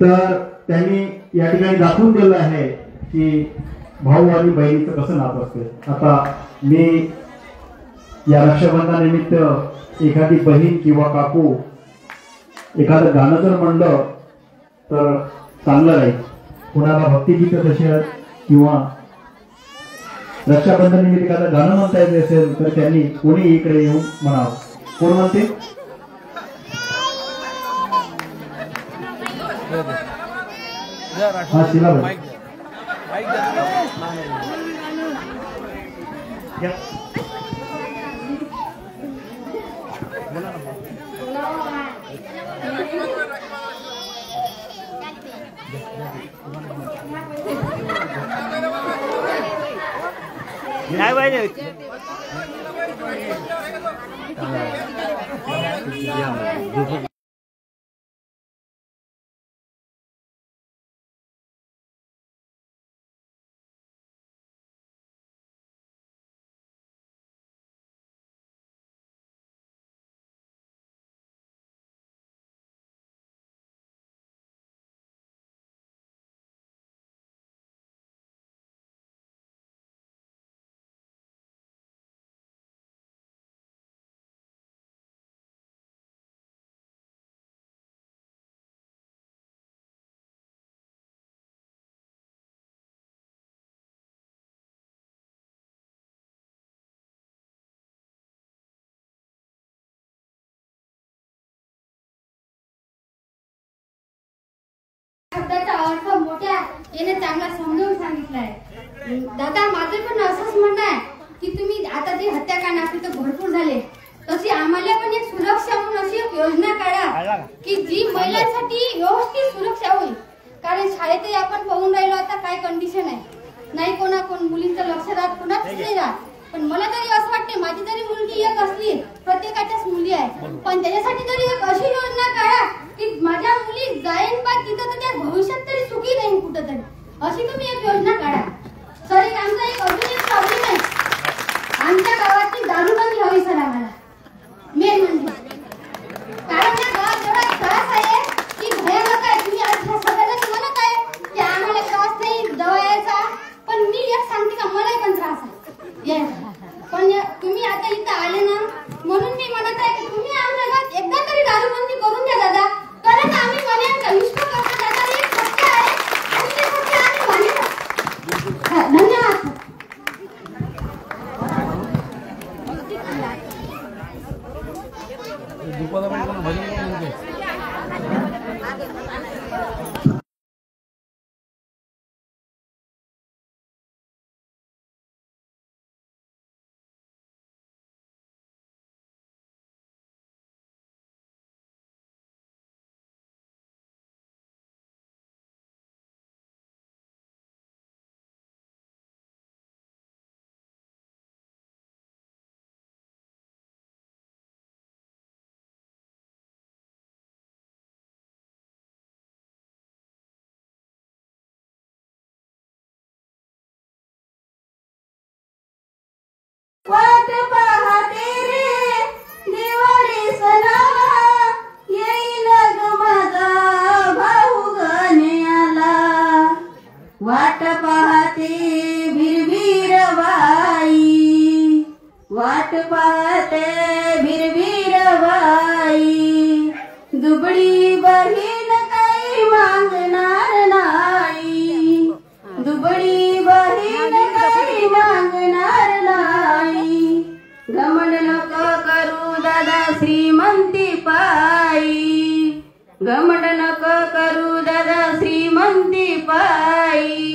तर त्यांनी या ठिकाणी दाखवून दिलं आहे की भाऊ आणि बहिणीचं कसं नातं असते। आता मी या रक्षाबंधनानिमित्त एखादी बहीण किंवा काकू एखादं गाणं जर म्हणलं तर चांगलं राहील। कुणाला भक्तिगीत तशी किंवा रक्षाबंधन निमित्त एखादं गाणं म्हणता येत असेल तर त्यांनी कोणी इकडे येऊन म्हणावं। कोण म्हणते? हा शिला भाई नाही पाहिजे शब्दाचा अर्थ मोठ्या याने चांगला समजावून सांगितलाय। दादा माझं पण असंच म्हणणं आहे की तुम्ही आता जी हत्याकांड आपली तर भरपूर झाले, तशी आम्हाला पण एक सुरक्षा म्हणून अशी एक योजना काढा की जी महिलांसाठी व्यवस्थित सुरक्षा होईल। कारण शाळेतही आपण पाहून राहिलो आता काय कंडिशन आहे, नाही कोण मुलींचं लक्ष राहत, कोणाच नाही राहत। पण मला तरी असं वाटते माझी जरी मुलगी एक असली, प्रत्येकाच्याच मुली आहे, पण त्याच्यासाठी तरी एक अशी योजना काढा की माझ्या मुली जाईन बा तिथं तर त्या भविष्यात तरी सुखी राहील कुठं तरी, अशी तुम्ही एक योजना काढा। सर एक आमचा एक अजून एक प्रॉब्लेम आहे, आमच्या गावाची दारूबंदी हवी सर आम्हाला मेन म्हणजे। कारण या गावात एवढा त्रास आहे की भयानक आहे। तुम्ही आज सगळ्यांना म्हणत आहे की आम्हाला त्रास नाही दवा यायचा, पण मी एक सांगते का मलाही पण त्रास आहे पण तुम्ही आता इथं आले ना म्हणून मी म्हणत आहे की तुम्ही आमच्या गावात एकदा तरी दारूबंदी करून द्या दादा। कारण आम्ही म्हणेन का विश्व करता दादा एक सत्य आहे आणि ते सत्य आम्ही मानेन। धन्यवाद। वाट पाहते रे दिवाळी सणाला, येईल ग माझा भाऊ गण्याला। वाट पाहते भिरभिर बाई, वाट पाहते भिरभिर बाई, दुबळी बहीण काही मागणार नाही, दुबळी बहीण काही मागणार नाही। घमंड नको करू दादा श्रीमंती पायी, घमंड नको करू दादा श्रीमंती पायी।